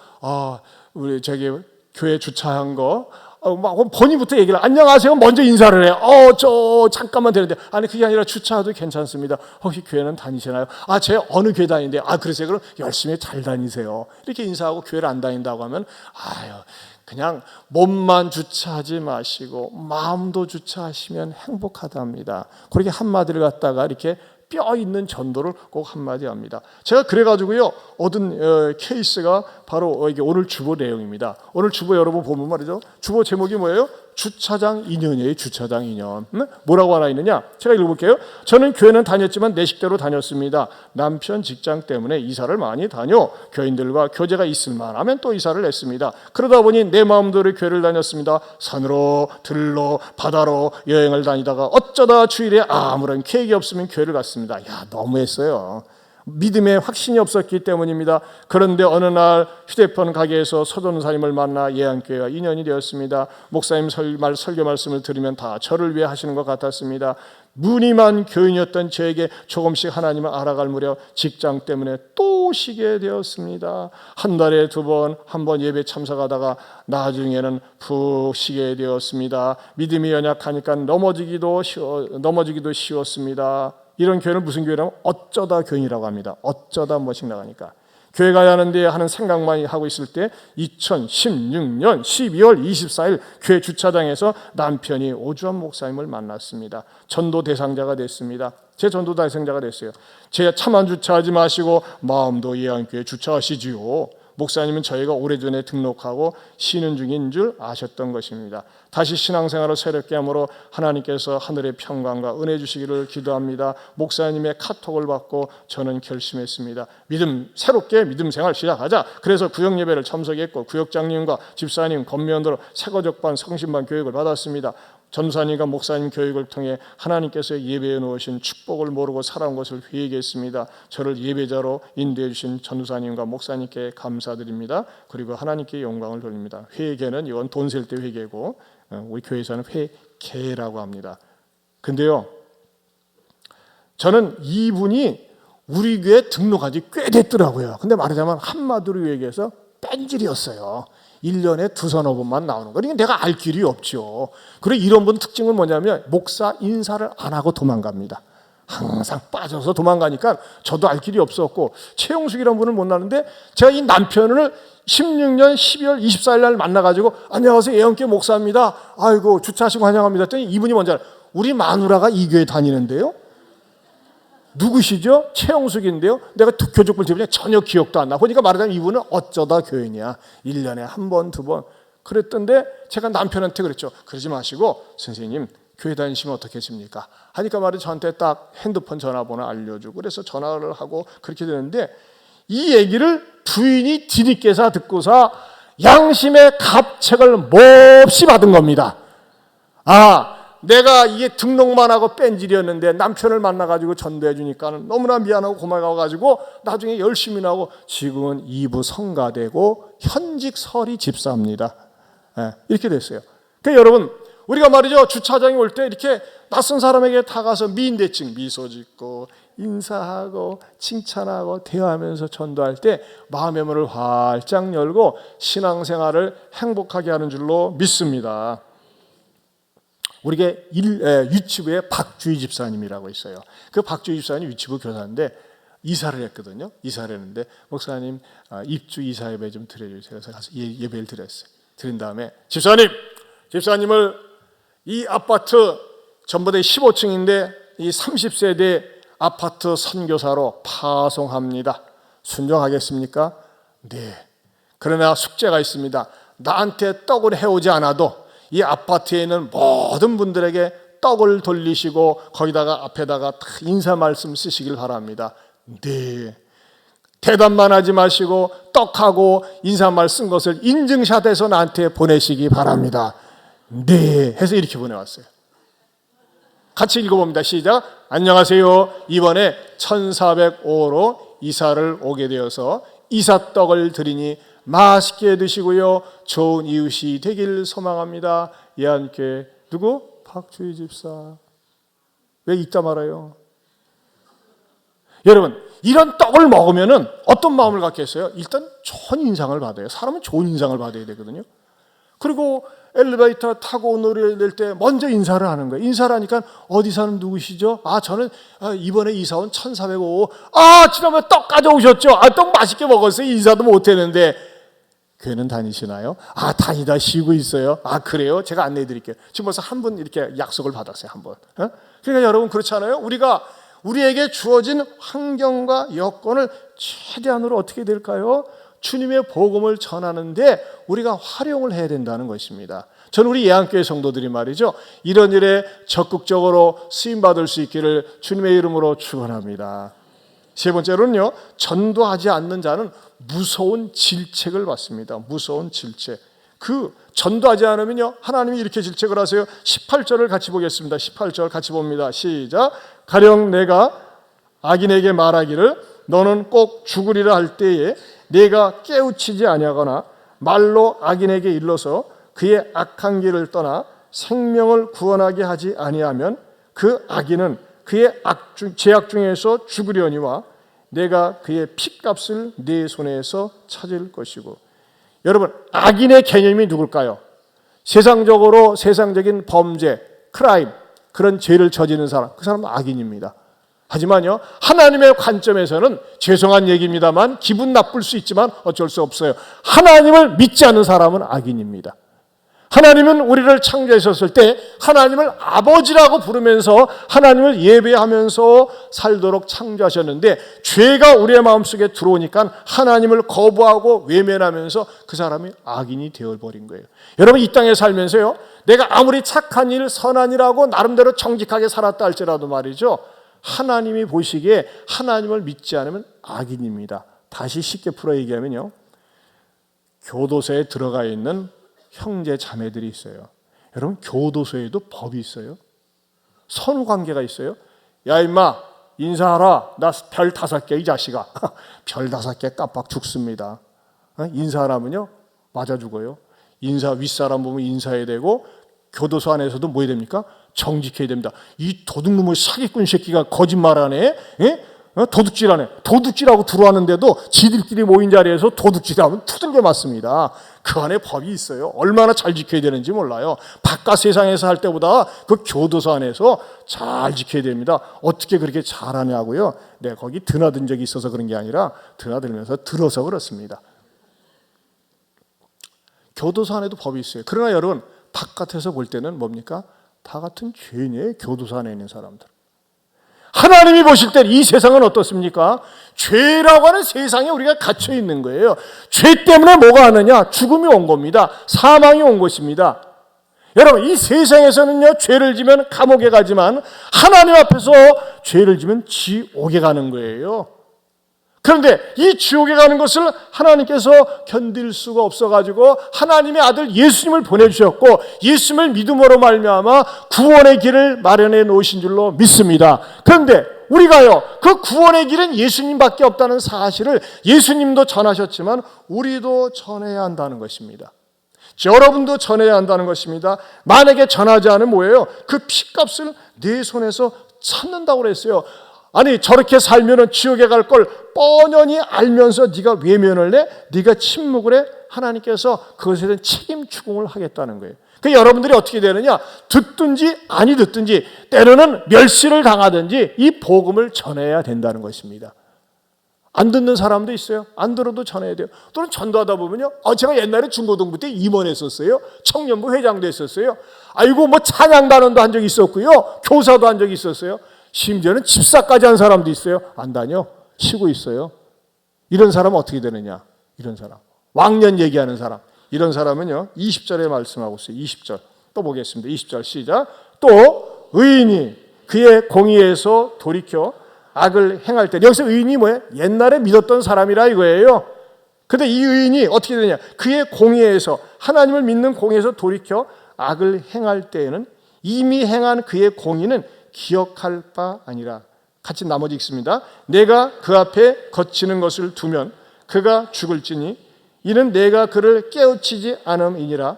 우리 저기 교회 주차한 거 막 본인부터 얘기를, 안녕하세요 먼저 인사를 해요. 저 잠깐만 되는데, 아니 그게 아니라 주차도 괜찮습니다. 혹시 교회는 다니시나요? 제 어느 교회 다니는데, 그러세요? 그럼 열심히 잘 다니세요. 이렇게 인사하고 교회를 안 다닌다고 하면, 그냥 몸만 주차하지 마시고 마음도 주차하시면 행복하답니다. 그렇게 한마디를 갖다가 이렇게 뼈 있는 전도를 꼭 한마디 합니다. 제가 그래가지고요, 얻은 케이스가 바로 이게 오늘 주보 내용입니다. 오늘 주보 여러분 보면 말이죠, 주보 제목이 뭐예요? 주차장 인연이에요. 주차장 인연. 뭐라고 하나 있느냐? 제가 읽어볼게요. 저는 교회는 다녔지만 내 식대로 다녔습니다. 남편 직장 때문에 이사를 많이 다녀 교인들과 교제가 있을 만하면 또 이사를 했습니다. 그러다 보니 내 마음대로 교회를 다녔습니다. 산으로 들로 바다로 여행을 다니다가 어쩌다 주일에 아무런 계획이 없으면 교회를 갔습니다. 너무했어요. 믿음에 확신이 없었기 때문입니다. 그런데 어느 날 휴대폰 가게에서 서전사님을 만나 예안교회와 인연이 되었습니다. 목사님 설교 말씀을 들으면 다 저를 위해 하시는 것 같았습니다. 무늬만 교인이었던 저에게 조금씩 하나님을 알아갈 무렵 직장 때문에 또 쉬게 되었습니다. 한 달에 2번, 한 번 예배 참석하다가 나중에는 푹 쉬게 되었습니다. 믿음이 연약하니까 넘어지기도 쉬웠습니다. 이런 교회는 무슨 교회라면 어쩌다 교인이라고 합니다. 어쩌다 뭐씩 나가니까. 교회 가야 하는데 하는 생각만 하고 있을 때 2016년 12월 24일 교회 주차장에서 남편이 오주환 목사님을 만났습니다. 전도 대상자가 됐습니다. 제 전도 대상자가 됐어요. 제 차만 주차하지 마시고 마음도 예안교회 주차하시지요. 목사님은 저희가 오래전에 등록하고 쉬는 중인 줄 아셨던 것입니다. 다시 신앙생활을 새롭게 함으로 하나님께서 하늘의 평강과 은혜 주시기를 기도합니다. 목사님의 카톡을 받고 저는 결심했습니다. 새롭게 믿음 생활 시작하자. 그래서 구역 예배를 참석했고 구역장님과 집사님, 권면으로 세거적반 성신반 교육을 받았습니다. 전사님과 목사님 교육을 통해 하나님께서 예배해 놓으신 축복을 모르고 살아온 것을 회개했습니다. 저를 예배자로 인도해 주신 전사님과 목사님께 감사드립니다. 그리고 하나님께 영광을 돌립니다. 회개는 이건 돈 셀 때 회개고, 우리 교회에서는 회개라고 합니다. 근데요, 저는 이분이 우리 교회에 등록한 지 꽤 됐더라고요. 근데 말하자면 한마디로 얘기해서 뺀질이었어요. 1년에 2-3번만 나오는 거. 그러니까 내가 알 길이 없죠. 그리고 이런 분 특징은 뭐냐면 목사 인사를 안 하고 도망갑니다. 항상 빠져서 도망가니까 저도 알 길이 없었고, 최영숙이라는 분을 못 나는데 제가 이 남편을 16년 12월 24일 날 만나가지고 안녕하세요 예언교회 목사입니다. 아이고 주차하시고 환영합니다 했더니 이분이 먼저 우리 마누라가 이 교회 다니는데요. 누구시죠? 최영숙인데요. 내가 교족을 집으니 전혀 기억도 안 나. 보니까 말하자면 이분은 어쩌다 교인이야. 1년에 1번, 2번. 그랬던데 제가 남편한테 그랬죠. 그러지 마시고 선생님 교회 다니시면 어떻겠습니까? 하니까 말이 저한테 딱 핸드폰 전화번호 알려주고 그래서 전화를 하고 그렇게 되는데, 이 얘기를 부인이 뒤늦게서 듣고서 양심의 갑책을 몹시 받은 겁니다. 내가 이게 등록만 하고 뺀질이었는데 남편을 만나가지고 전도해 주니까 너무나 미안하고 고마워가지고 나중에 열심히 나오고 지금은 2부 성가되고 현직 서리 집사입니다. 이렇게 됐어요. 그러니까 여러분, 우리가 말이죠, 주차장에 올 때 이렇게 낯선 사람에게 다가서 미인대칭, 미소 짓고 인사하고 칭찬하고 대화하면서 전도할 때 마음의 문을 활짝 열고 신앙생활을 행복하게 하는 줄로 믿습니다. 우리가 유치부에 박주희 집사님이라고 있어요. 그 박주희 집사님 유치부 교사인데 이사를 했거든요. 이사를 했는데 목사님 입주 이사 예배 좀 드려주세요. 그래서 가서 예배를 드렸어요. 드린 다음에 집사님을 이 아파트 전부대 15층인데 이 30세대 아파트 선교사로 파송합니다. 순종하겠습니까? 네. 그러나 숙제가 있습니다. 나한테 떡을 해오지 않아도 이 아파트에 있는 모든 분들에게 떡을 돌리시고 거기다가 앞에다가 인사 말씀 쓰시길 바랍니다. 네. 대답만 하지 마시고 떡하고 인사말 쓴 것을 인증샷해서 나한테 보내시기 바랍니다. 네. 해서 이렇게 보내왔어요. 같이 읽어봅니다. 시작. 안녕하세요. 이번에 1405로 이사를 오게 되어서 이사떡을 드리니 맛있게 드시고요. 좋은 이웃이 되길 소망합니다. 예안교회 누구? 박주희 집사. 왜 이따 말아요? 여러분, 이런 떡을 먹으면은 어떤 마음을 갖겠어요? 일단 좋은 인상을 받아요. 사람은 좋은 인상을 받아야 되거든요. 그리고 엘리베이터 타고 내릴 때 먼저 인사를 하는 거예요. 인사를 하니까 어디 사는 누구시죠? 저는 이번에 이사 온 1405. 지난번에 떡 가져오셨죠? 떡 맛있게 먹었어요. 인사도 못 했는데. 교회는 다니시나요? 다니다 쉬고 있어요. 그래요? 제가 안내해 드릴게요. 지금 벌써 한 분 이렇게 약속을 받았어요. 한 번. 그러니까 여러분 그렇잖아요. 우리에게 주어진 환경과 여건을 최대한으로 어떻게 될까요? 주님의 복음을 전하는데 우리가 활용을 해야 된다는 것입니다. 저는 우리 예안교회 성도들이 말이죠, 이런 일에 적극적으로 쓰임받을 수 있기를 주님의 이름으로 축원합니다. 세 번째로는요, 전도하지 않는 자는 무서운 질책을 받습니다. 무서운 질책. 전도하지 않으면요, 하나님이 이렇게 질책을 하세요. 18절을 같이 보겠습니다. 18절 같이 봅니다. 시작. 가령 내가 악인에게 말하기를 너는 꼭 죽으리라 할 때에 내가 깨우치지 아니하거나 말로 악인에게 일러서 그의 악한 길을 떠나 생명을 구원하게 하지 아니하면 그 악인은 그의 죄악 중에서 죽으려니와 내가 그의 핏값을 네 손에서 찾을 것이고. 여러분, 악인의 개념이 누굴까요? 세상적인 범죄, 크라임, 그런 죄를 저지르는 사람, 그 사람은 악인입니다. 하지만요, 하나님의 관점에서는 죄송한 얘기입니다만 기분 나쁠 수 있지만 어쩔 수 없어요. 하나님을 믿지 않는 사람은 악인입니다. 하나님은 우리를 창조하셨을 때 하나님을 아버지라고 부르면서 하나님을 예배하면서 살도록 창조하셨는데, 죄가 우리의 마음속에 들어오니까 하나님을 거부하고 외면하면서 그 사람이 악인이 되어버린 거예요. 여러분, 이 땅에 살면서요, 내가 아무리 착한 일, 선한 일하고 나름대로 정직하게 살았다 할지라도 말이죠, 하나님이 보시기에 하나님을 믿지 않으면 악인입니다. 다시 쉽게 풀어 얘기하면요, 교도소에 들어가 있는 형제 자매들이 있어요. 여러분, 교도소에도 법이 있어요. 선후 관계가 있어요. 야 임마 인사하라. 나 별 5개 이 자식아. 별 5개 깜빡 죽습니다. 인사 안 하면요 맞아 죽어요. 윗사람 보면 인사해야 되고, 교도소 안에서도 뭐 해야 됩니까? 정직해야 됩니다. 이 도둑놈의 사기꾼 새끼가 거짓말하네. 도둑질하네. 도둑질하고 들어왔는데도 지들끼리 모인 자리에서 도둑질하면 두들겨 맞습니다. 그 안에 법이 있어요. 얼마나 잘 지켜야 되는지 몰라요. 바깥 세상에서 할 때보다 그 교도소 안에서 잘 지켜야 됩니다. 어떻게 그렇게 잘하냐고요? 내가 거기 드나든 적이 있어서 그런 게 아니라 드나들면서 들어서 그렇습니다. 교도소 안에도 법이 있어요. 그러나 여러분, 바깥에서 볼 때는 뭡니까? 다 같은 죄인이에요. 교도소 안에 있는 사람들. 하나님이 보실 때 이 세상은 어떻습니까? 죄라고 하는 세상에 우리가 갇혀 있는 거예요. 죄 때문에 뭐가 하느냐? 죽음이 온 겁니다. 사망이 온 것입니다. 여러분, 이 세상에서는요, 죄를 지면 감옥에 가지만 하나님 앞에서 죄를 지면 지옥에 가는 거예요. 그런데 이 지옥에 가는 것을 하나님께서 견딜 수가 없어가지고 하나님의 아들 예수님을 보내주셨고, 예수님을 믿음으로 말미암아 구원의 길을 마련해 놓으신 줄로 믿습니다. 그런데 우리가요, 그 구원의 길은 예수님밖에 없다는 사실을 예수님도 전하셨지만 우리도 전해야 한다는 것입니다. 여러분도 전해야 한다는 것입니다. 만약에 전하지 않으면 뭐예요? 그 핏값을 내 손에서 찾는다고 그랬어요. 아니, 저렇게 살면은 지옥에 갈 걸 뻔히 알면서 네가 외면을 해? 네가 침묵을 해? 하나님께서 그것에 대한 책임 추궁을 하겠다는 거예요. 그 여러분들이 어떻게 되느냐? 듣든지 아니 듣든지, 때로는 멸시를 당하든지 이 복음을 전해야 된다는 것입니다. 안 듣는 사람도 있어요. 안 들어도 전해야 돼요. 또는 전도하다 보면요, 제가 옛날에 중고등부 때 임원했었어요. 청년부 회장도 했었어요. 아이고, 뭐 찬양단원도 한 적이 있었고요, 교사도 한 적이 있었어요. 심지어는 집사까지 한 사람도 있어요. 안 다녀? 쉬고 있어요. 이런 사람은 어떻게 되느냐? 이런 사람, 왕년 얘기하는 사람, 이런 사람은요, 20절에 말씀하고 있어요. 20절 또 보겠습니다. 20절 시작. 또 의인이 그의 공의에서 돌이켜 악을 행할 때, 여기서 의인이 뭐예요? 옛날에 믿었던 사람이라 이거예요. 근데 이 의인이 어떻게 되냐? 그의 공의에서, 하나님을 믿는 공의에서 돌이켜 악을 행할 때에는 이미 행한 그의 공의는 기억할 바 아니라. 같이 나머지 읽습니다. 내가 그 앞에 거치는 것을 두면 그가 죽을지니 이는 내가 그를 깨우치지 않음이니라.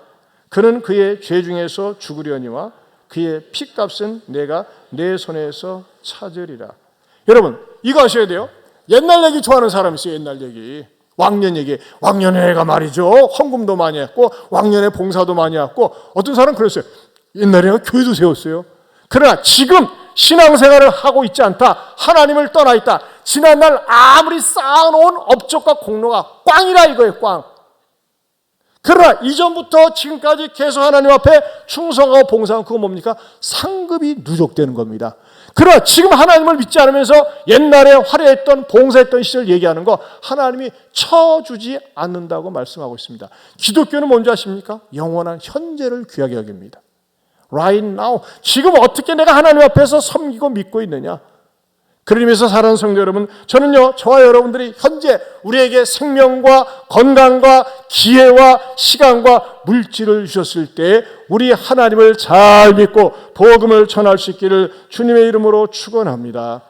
그는 그의 죄 중에서 죽으려니와 그의 피값은 내가 내 손에서 찾으리라. 여러분, 이거 아셔야 돼요. 옛날 얘기 좋아하는 사람 있어요. 옛날 얘기, 왕년 얘기. 왕년에 내가 말이죠, 헌금도 많이 했고 왕년에 봉사도 많이 했고, 어떤 사람은 그랬어요. 옛날에 내가 교회도 세웠어요. 그러나 지금 신앙생활을 하고 있지 않다, 하나님을 떠나 있다, 지난날 아무리 쌓아놓은 업적과 공로가 꽝이라 이거예요. 꽝. 그러나 이전부터 지금까지 계속 하나님 앞에 충성하고 봉사하고, 그거 뭡니까? 상급이 누적되는 겁니다. 그러나 지금 하나님을 믿지 않으면서 옛날에 화려했던 봉사했던 시절 얘기하는 거 하나님이 쳐주지 않는다고 말씀하고 있습니다. 기독교는 뭔지 아십니까? 영원한 현재를 귀하게 여깁니다. Right now, 지금 어떻게 내가 하나님 앞에서 섬기고 믿고 있느냐. 그러면서 사랑하는 성도 여러분, 저는요, 저와 여러분들이 현재 우리에게 생명과 건강과 기회와 시간과 물질을 주셨을 때 우리 하나님을 잘 믿고 복음을 전할 수 있기를 주님의 이름으로 축원합니다.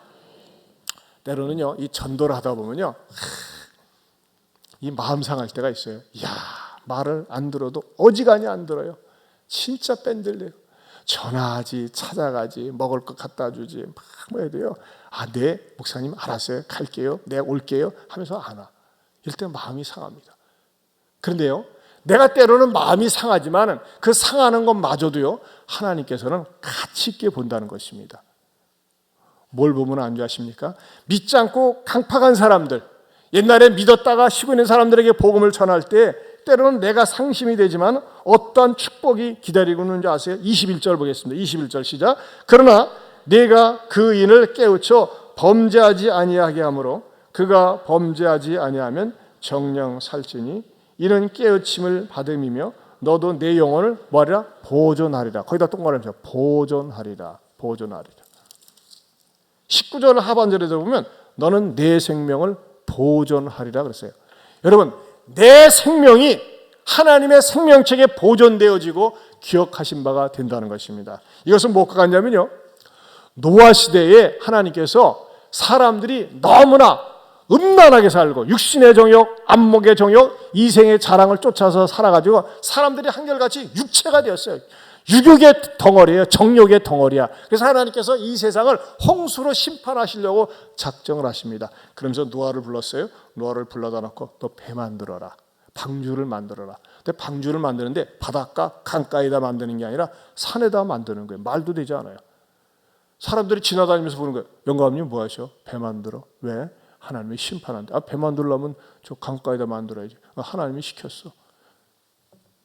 때로는요, 이 전도를 하다 보면요, 이 마음 상할 때가 있어요. 이야, 말을 안 들어도 어지간히 안 들어요. 진짜 뺀들려요. 전화하지, 찾아가지, 먹을 것 갖다 주지, 막 뭐 해야 돼요. 아, 네, 목사님 알았어요. 갈게요. 네, 올게요. 하면서 안 와. 이럴 때 마음이 상합니다. 그런데요, 내가 때로는 마음이 상하지만 그 상하는 것마저도요, 하나님께서는 가치 있게 본다는 것입니다. 뭘 보면 안 좋아하십니까? 믿지 않고 강팍한 사람들, 옛날에 믿었다가 쉬고 있는 사람들에게 복음을 전할 때 때로는 내가 상심이 되지만 어떠한 축복이 기다리고 있는지 아세요? 21절 보겠습니다. 21절 시작. 그러나 내가 그 인을 깨우쳐 범죄하지 아니하게 하므로 그가 범죄하지 아니하면 정령 살지니 이는 깨우침을 받음이며 너도 내 영혼을 뭐하리라? 보존하리라. 거기다 동그라미죠. 보존하리라. 보존하리라. 19절 하반절에서 보면 너는 내 생명을 보존하리라 그랬어요. 여러분, 내 생명이 하나님의 생명책에 보존되어지고 기억하신 바가 된다는 것입니다. 이것은 뭐가 같냐면요, 노아 시대에 하나님께서 사람들이 너무나 음란하게 살고 육신의 정욕, 안목의 정욕, 이생의 자랑을 쫓아서 살아가지고 사람들이 한결같이 육체가 되었어요. 육욕의 덩어리예요. 정욕의 덩어리야. 그래서 하나님께서 이 세상을 홍수로 심판하시려고 작정을 하십니다. 그러면서 노아를 불렀어요. 노아를 불러다 놓고 너 배 만들어라. 방주를 만들어라. 근데 방주를 만드는데 바닷가, 강가에다 만드는 게 아니라 산에다 만드는 거예요. 말도 되지 않아요. 사람들이 지나다니면서 보는 거예요. 영감님 뭐 하셔? 배 만들어. 왜? 하나님이 심판한다. 아, 배 만들려면 저 강가에다 만들어야지. 하나님이 시켰어.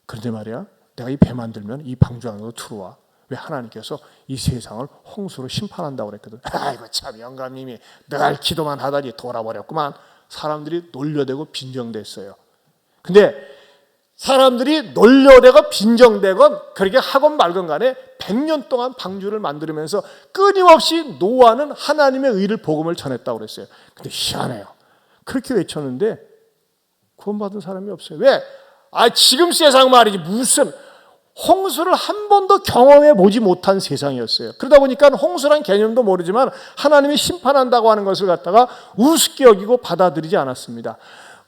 그런데 말이야, 내가 이 배 만들면 이 방주 안으로 들어와. 왜? 하나님께서 이 세상을 홍수로 심판한다고 그랬거든. 아이고 참, 영감님이 늘 기도만 하다니 돌아버렸구만. 사람들이 놀려대고 빈정댔어요. 근데 사람들이 놀려대고 빈정대건 그렇게 하건 말건 간에 100년 동안 방주를 만들면서 끊임없이 노아는 하나님의 의를 복음을 전했다고 그랬어요. 근데 희한해요. 그렇게 외쳤는데 구원받은 사람이 없어요. 왜? 아, 지금 세상 말이지 무슨 홍수를 한 번도 경험해 보지 못한 세상이었어요. 그러다 보니까 홍수란 개념도 모르지만 하나님이 심판한다고 하는 것을 갖다가 우습게 여기고 받아들이지 않았습니다.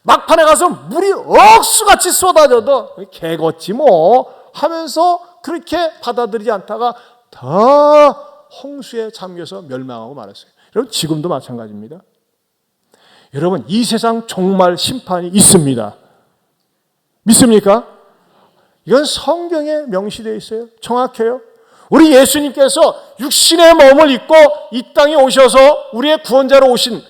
막판에 가서 물이 억수같이 쏟아져도 개걷지 뭐 하면서 그렇게 받아들이지 않다가 다 홍수에 잠겨서 멸망하고 말았어요. 여러분, 지금도 마찬가지입니다. 여러분, 이 세상 정말 심판이 있습니다. 믿습니까? 이건 성경에 명시되어 있어요. 정확해요. 우리 예수님께서 육신의 몸을 입고 이 땅에 오셔서 우리의 구원자로 오신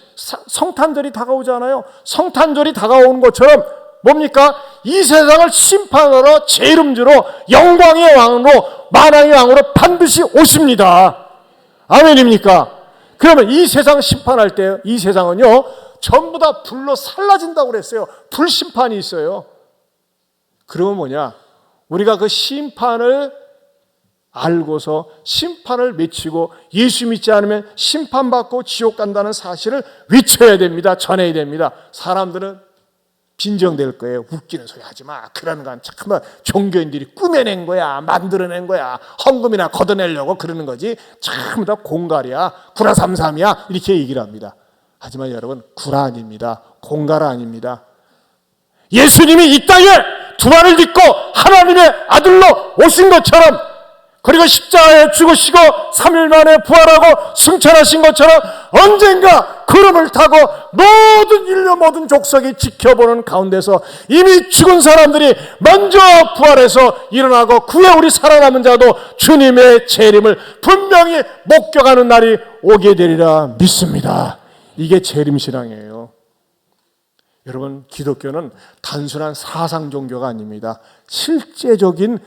성탄절이 다가오잖아요. 성탄절이 다가오는 것처럼 뭡니까? 이 세상을 심판하러 재림주로 영광의 왕으로 만왕의 왕으로 반드시 오십니다. 아멘입니까? 그러면 이 세상 심판할 때 이 세상은요 전부 다 불로 살라진다고 그랬어요. 불심판이 있어요. 그러면 뭐냐? 우리가 그 심판을 알고서 심판을 맺히고 예수 믿지 않으면 심판받고 지옥 간다는 사실을 외쳐야 됩니다. 전해야 됩니다. 사람들은 빈정될 거예요. 웃기는 소리 하지 마. 그러는 건 참 종교인들이 꾸며낸 거야. 만들어낸 거야. 헌금이나 걷어내려고 그러는 거지. 전부 다 공갈이야. 구라삼삼이야. 이렇게 얘기를 합니다. 하지만 여러분, 구라 아닙니다. 공갈 아닙니다. 예수님이 이 땅에 두 발을 딛고 하나님의 아들로 오신 것처럼, 그리고 십자가에 죽으시고 3일 만에 부활하고 승천하신 것처럼 언젠가 구름을 타고 모든 인류 모든 족속이 지켜보는 가운데서 이미 죽은 사람들이 먼저 부활해서 일어나고 그 후에 우리 살아남은 자도 주님의 재림을 분명히 목격하는 날이 오게 되리라 믿습니다. 이게 재림신앙이에요. 여러분, 기독교는 단순한 사상 종교가 아닙니다. 실제적인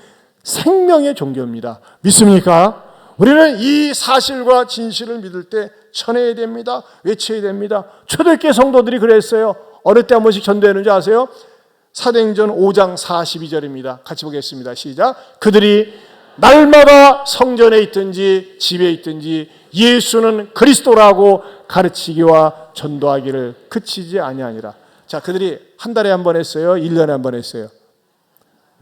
생명의 종교입니다. 믿습니까? 우리는 이 사실과 진실을 믿을 때 전해야 됩니다. 외쳐야 됩니다. 초대교회 성도들이 그랬어요. 어느 때 한 번씩 전도했는지 아세요? 사도행전 5장 42절입니다. 같이 보겠습니다. 시작. 그들이 날마다 성전에 있든지 집에 있든지 예수는 그리스도라고 가르치기와 전도하기를 그치지 아니하니라. 자, 그들이 한 달에 한 번 했어요? 1년에 한 번 했어요?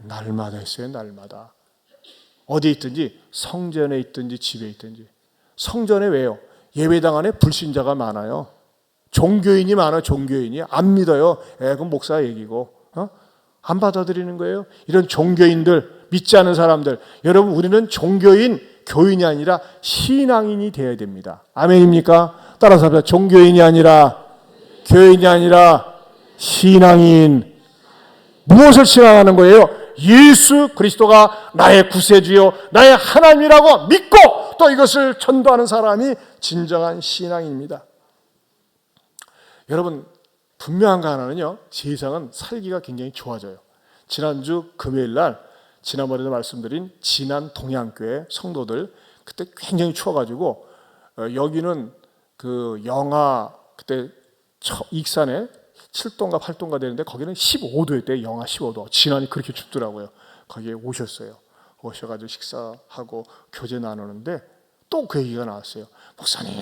날마다 했어요. 날마다. 어디에 있든지, 성전에 있든지 집에 있든지. 성전에 왜요? 예배당 안에 불신자가 많아요. 종교인이 많아요. 종교인이 안 믿어요. 그건 목사 얘기고 안 받아들이는 거예요. 이런 종교인들, 믿지 않은 사람들, 여러분, 우리는 종교인, 교인이 아니라 신앙인이 되어야 됩니다. 아멘입니까? 따라서 합시다. 종교인이 아니라, 교인이 아니라 신앙인. 무엇을 신앙하는 거예요? 예수 그리스도가 나의 구세주요 나의 하나님이라고 믿고 또 이것을 전도하는 사람이 진정한 신앙입니다. 여러분, 분명한 거 하나는요, 세상은 살기가 굉장히 좋아져요. 지난주 금요일날 지난번에도 말씀드린 진안 동양교회 성도들, 그때 굉장히 추워가지고 여기는 그 영하 그때 익산에 7도인가 8도인가 되는데 거기는 15도였대요. 영하 15도. 진안이 그렇게 춥더라고요. 거기에 오셨어요. 오셔가지고 식사하고 교제 나누는데 또 그 얘기가 나왔어요. 목사님,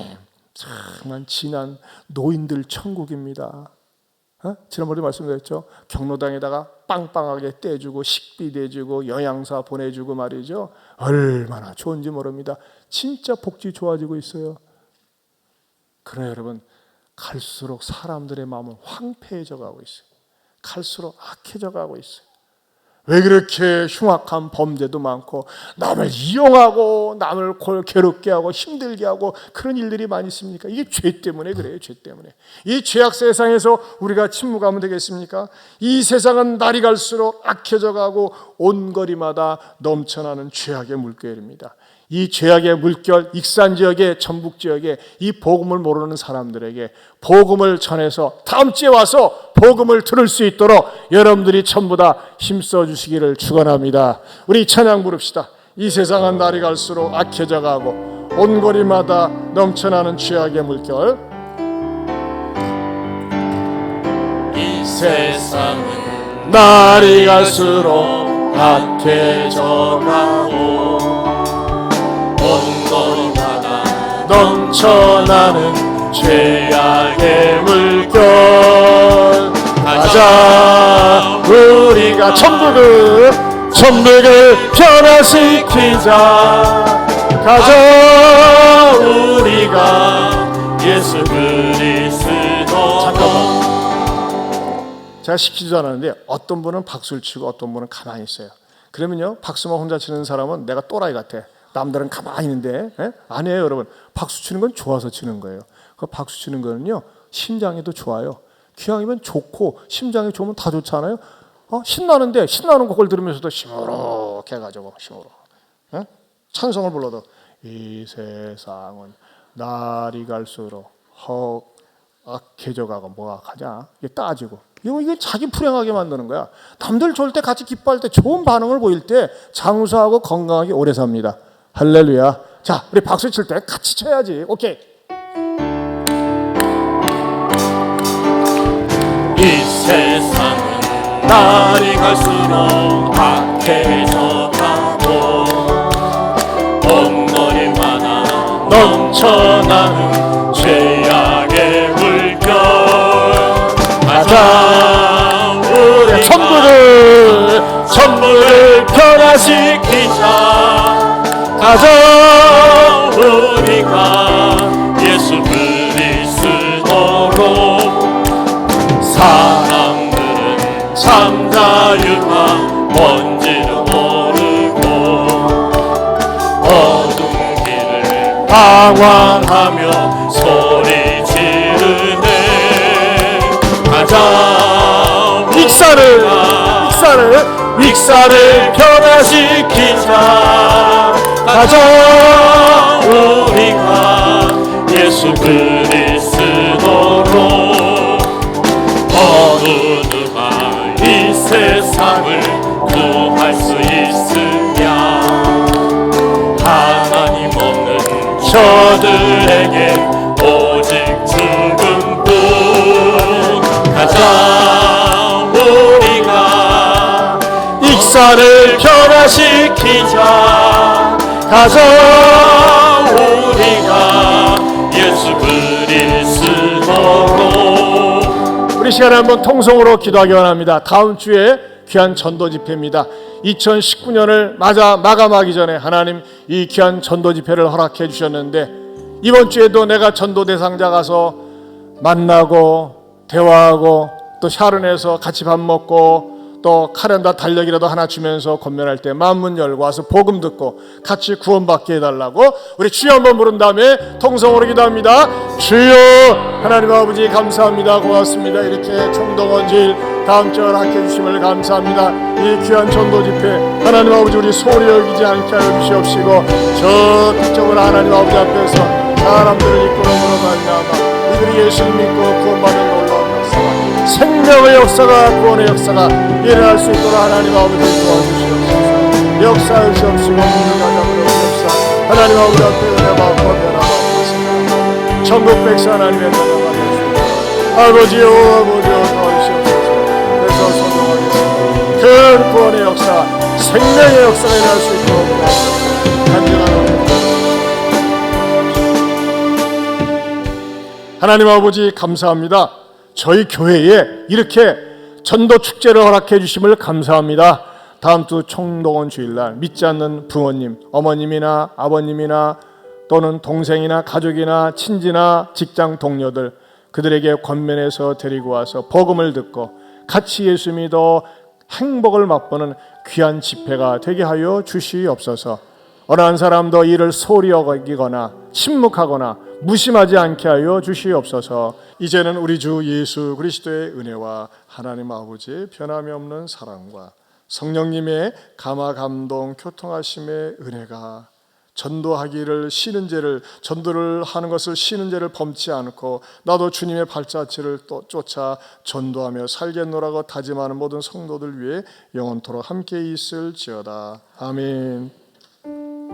정말 진안 노인들 천국입니다. 지난번에 말씀드렸죠. 경로당에다가 빵빵하게 떼주고 식비 대주고 영양사 보내주고 말이죠. 얼마나 좋은지 모릅니다. 진짜 복지 좋아지고 있어요. 그러나 여러분, 갈수록 사람들의 마음은 황폐해져 가고 있어요. 갈수록 악해져 가고 있어요. 왜 그렇게 흉악한 범죄도 많고 남을 이용하고 남을 괴롭게 하고 힘들게 하고 그런 일들이 많이 있습니까? 이게 죄 때문에 그래요. 죄 때문에. 이 죄악 세상에서 우리가 침묵하면 되겠습니까? 이 세상은 날이 갈수록 악해져 가고 온 거리마다 넘쳐나는 죄악의 물결입니다. 이 죄악의 물결, 익산 지역에, 전북 지역에 이 복음을 모르는 사람들에게 복음을 전해서 다음 주에 와서 복음을 들을 수 있도록 여러분들이 전부 다 힘써 주시기를 축원합니다. 우리 찬양 부릅시다. 이 세상은 날이 갈수록 악해져 가고 온 거리마다 넘쳐나는 죄악의 물결. 이 세상은 날이 갈수록 악해져 가고 온 거리마다 넘쳐나는 죄악의 물결. 가자, 우리가 천국을 변화시키자. 가자, 우리가 예수 그리스도. 잠깐만, 제가 시키지도 않았는데 어떤 분은 박수를 치고 어떤 분은 가만히 있어요. 그러면요, 박수만 혼자 치는 사람은 내가 또라이 같아. 남들은 가만히 있는데, 아니에요. 여러분, 박수 치는 건 좋아서 치는 거예요. 그 박수 치는 거는요, 심장에도 좋아요. 기왕이면 좋고 심장이 좋으면 다 좋잖아요. 신나는데 신나는 곡을 들으면서도 시무룩 해가지고 시무룩 찬송을 불러도 이 세상은 날이 갈수록 악해져 가고 뭐가 가냐, 이게 따지고 이게 자기 불행하게 만드는 거야. 남들 좋을 때 같이 기뻐할 때 좋은 반응을 보일 때 장수하고 건강하게 오래 삽니다. 할렐루야. 자, 우리 박수 칠 때 같이 쳐야지. 오케이. 이 세상은 날이 갈수록 악해져 가고 온 거리마다 넘쳐나는 죄악의 물결. 가자, 우리 천국을 변화시키자. 가자, 우리가 예수 그리스도로. 사람들은 자유가 뭔지도 모르고 어둠 길을 방황하며 소리 지르네. 가자 익사를 변화시키자. 가자 우리가 예수 그리스도로 어느 누가 이 세상을 구할 수 있으랴. 하나님 없는 저들에게 오직 죽음뿐. 가자 우리가 익사를 변화시키자. 가자 우리가 예수 그리스도로. 우리 시간에 한번 통성으로 기도하기 원합니다. 다음 주에 귀한 전도 집회입니다. 2019년을 마감하기 전에 하나님 이 귀한 전도 집회를 허락해 주셨는데, 이번 주에도 내가 전도 대상자 가서 만나고 대화하고 또 샤론에서 같이 밥 먹고 또 카렌다 달력이라도 하나 주면서 권면할 때 마음문 열고 와서 복음 듣고 같이 구원받게 해달라고 우리 주여 한번 부른 다음에 통성으로 기도합니다. 주여 하나님 아버지 감사합니다. 고맙습니다. 이렇게 총동원주일 다음 주에 허락해 주심을 감사합니다. 이 귀한 전도 집회 하나님 아버지 우리 소리 여기지 않게 하여 주시옵시고, 저 뒤쪽으로 하나님 아버지 앞에서 사람들을 이끌어주러 말미암아 이들이 예수를 믿고 구원받는 놀라운 역사가, 생명의 역사가, 구원의 역사가 일어날 수 있도록 하나님 아버지 도와주시옵소서. 역사해 주시옵시고 믿는 가정으로 주옵소서. 하나님 아버지 앞에 은혜 받고 변화받겠습니다. 천국 백성 하나님의 변화가 되시옵소서. 아버지요 아버지요 도와주시옵소서. 그래서 선동하겠습니다. 큰 구원의 역사, 생명의 역사가 일어날 수 있도록 간절한 하나님 아버지 감사합니다. 저희 교회에 이렇게 전도 축제를 허락해 주심을 감사합니다. 다음 주 총동원 주일날 믿지 않는 부모님, 어머님이나 아버님이나 또는 동생이나 가족이나 친지나 직장 동료들, 그들에게 권면해서 데리고 와서 복음을 듣고 같이 예수 믿어 행복을 맛보는 귀한 집회가 되게 하여 주시옵소서. 어느 한 사람도 이를 소리 여기거나 침묵하거나 무심하지 않게 하여 주시옵소서. 이제는 우리 주 예수 그리스도의 은혜와 하나님 아버지의 변함이 없는 사랑과 성령님의 감화 감동 교통하심의 은혜가 전도하기를 쉬는 죄를, 전도를 하는 것을 쉬는 죄를 범치 않고 나도 주님의 발자취를 또 쫓아 전도하며 살겠노라고 다짐하는 모든 성도들 위해 영원토록 함께 있을지어다. 아멘.